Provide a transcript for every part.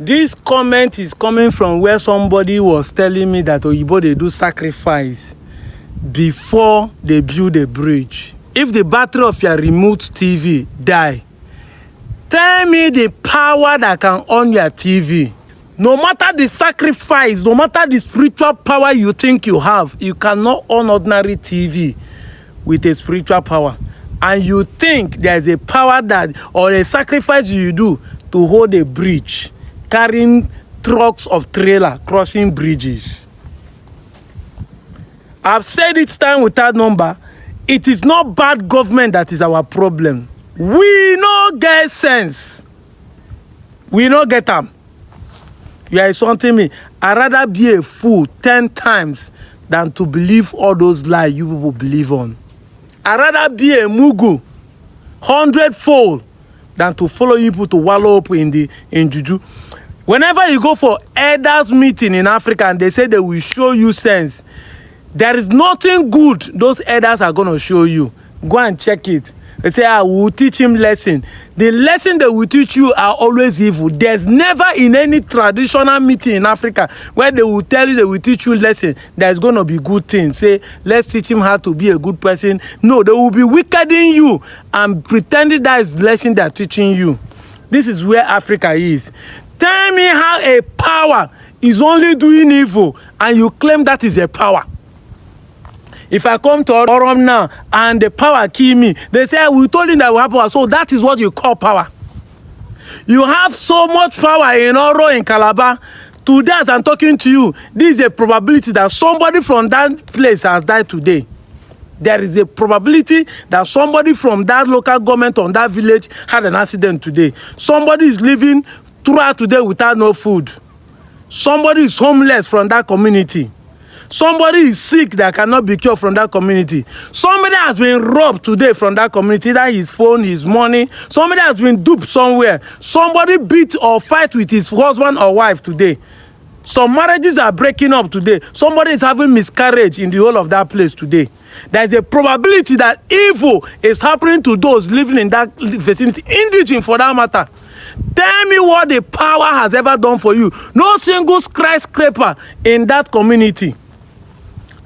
This comment is coming from where somebody was telling me that Oyibo they do sacrifice before they build a bridge. If the battery of your remote TV die, tell me the power that can on your TV. No matter the sacrifice, no matter the spiritual power you think you have, you cannot on ordinary TV with a spiritual power. And you think there's a power that, or a sacrifice you do to hold a bridge, carrying trucks of trailer crossing bridges. I've said it time without number. It is not bad government that is our problem. We no get sense. We no get them. You are insulting me. I'd rather be a fool 10 times than to believe all those lies you people believe on. I'd rather be a mugu 100-fold than to follow you people to wallow up in juju. Whenever you go for elders meeting in Africa and they say they will show you sense, there is nothing good those elders are going to show you. Go and check it. They say, I will teach him lesson. The lesson they will teach you are always evil. There's never in any traditional meeting in Africa where they will tell you, they will teach you lesson, there's going to be good things. Say, let's teach him how to be a good person. No, they will be wickeding you and pretending that is the lesson they're teaching you. This is where Africa is. Tell me how a power is only doing evil and you claim that is a power. If I come to Orom now and the power kill me, they say, we told you that we have power. So that is what you call power. You have so much power in Oro, in Calabar. Today, as I'm talking to you, this is a probability that somebody from that place has died today. There is a probability that somebody from that local government on that village had an accident today. Somebody is living throughout today without no food. Somebody is homeless from that community. Somebody is sick that cannot be cured from that community. Somebody has been robbed today from that community, that his phone, his money. Somebody has been duped somewhere. Somebody beat or fight with his husband or wife today. Some marriages are breaking up today. Somebody is having miscarriage in the whole of that place today. There is a probability that evil is happening to those living in that vicinity, indigent for that matter. Tell me what the power has ever done for you. No single skyscraper in that community.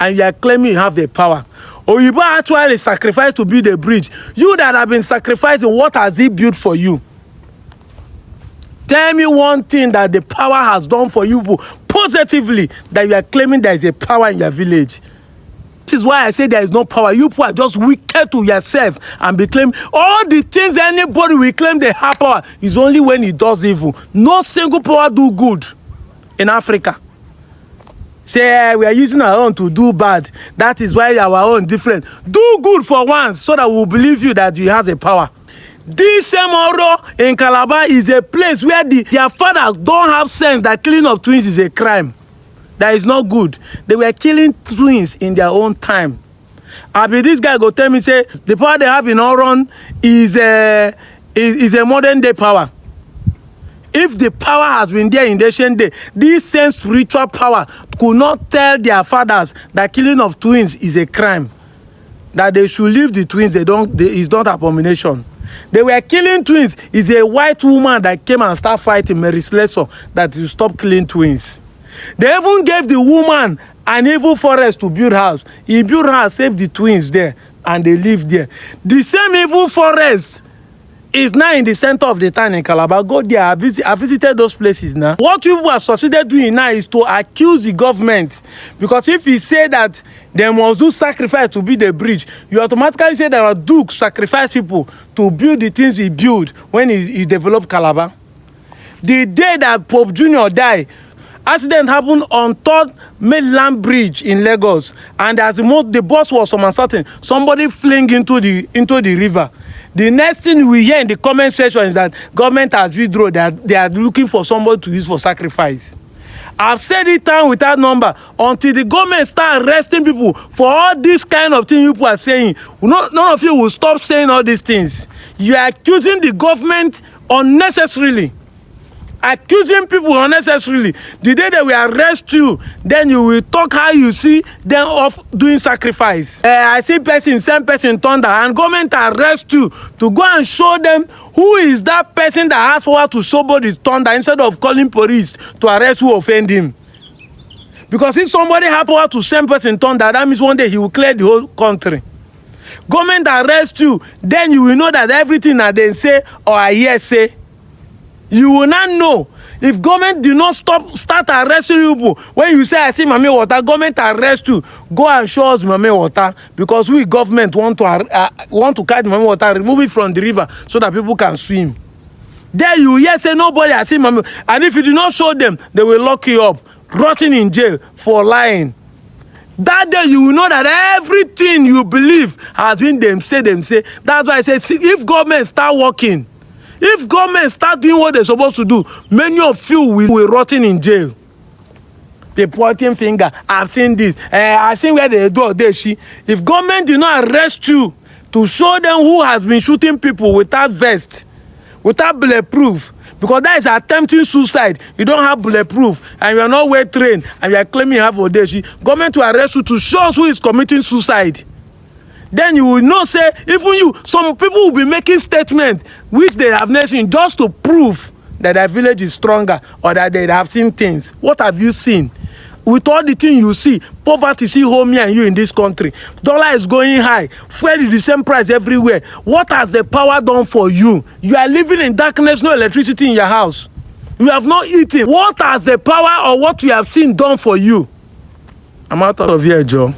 And you are claiming you have the power. Oyibo actually sacrificed to build a bridge. You that have been sacrificing, what has he built for you? Tell me one thing that the power has done for you positively that you are claiming there is a power in your village. This is why I say there is no power. You people are just wicked to yourself and be claiming all the things anybody will claim they have power is only when he does evil. No single power do good in Africa. Say we are using our own to do bad. That is why our own different. Do good for once so that we'll believe you that you have the power. This same Oro in Calabar is a place where their fathers don't have sense that killing of twins is a crime. That is not good. They were killing twins in their own time. This guy go tell me, say, the power they have in Oron is a modern day power. If the power has been there in the ancient day, this same spiritual power could not tell their fathers that killing of twins is a crime. That they should leave the twins, it's not abomination. They were killing twins. It's a white woman that came and started fighting Mary Slessor that you stop killing twins. They even gave the woman an evil forest to build house. He built house, saved the twins there, and they lived there. The same evil forest is now in the center of the town in Calabar. Go there. I visited those places now. What people have succeeded doing now is to accuse the government. Because if you say that they must do sacrifice to build a bridge, you automatically say that our Duke sacrifice people to build the things he built when he developed Calabar. The day that Pope Junior died, accident happened on 3rd Mainland Bridge in Lagos. And as the bus was uncertain, somebody fling into the river. The next thing we hear in the comment section is that government has withdrawn, that they are looking for somebody to use for sacrifice. I've said it time without number. Until the government start arresting people for all this kind of thing people are saying, none of you will stop saying all these things. You are accusing the government unnecessarily. accusing people unnecessarily. The day they will arrest you, then you will talk how you see them of doing sacrifice. I see person, same person thunder, and government arrest you to go and show them who is that person that has power to somebody thunder instead of calling police to arrest who offend him. Because if somebody have power to same person thunder, that means one day he will clear the whole country. Government arrest you, then you will know that everything that they say or I hear say. You will not know. If government do not start arresting you, when you say I see Mami Water, government arrest you, go and show us Mami Water, because we government want to catch Mami Water, remove it from the river so that people can swim. There you hear say nobody has seen Mami, and if you do not show them, they will lock you up, rotting in jail for lying. That day you will know that everything you believe has been them say. That's why I said, see, if government start working, if government start doing what they're supposed to do, many of you will rotting in jail. They pointing finger, I've seen this, I've seen where they do this. If government do not arrest you to show them who has been shooting people without vest, without bulletproof, because that is attempting suicide, you don't have bulletproof, and you are not well trained, and you are claiming you have Odeshi, government will arrest you to show us who is committing suicide. Then you will know, say, even you, some people will be making statements which they have not seen just to prove that their village is stronger or that they have seen things. What have you seen? With all the things you see, poverty see home me and you in this country. Dollar is going high. Fuel is the same price everywhere. What has the power done for you? You are living in darkness, no electricity in your house. You have not eaten. What has the power or what you have seen done for you? I'm out of here, Joe.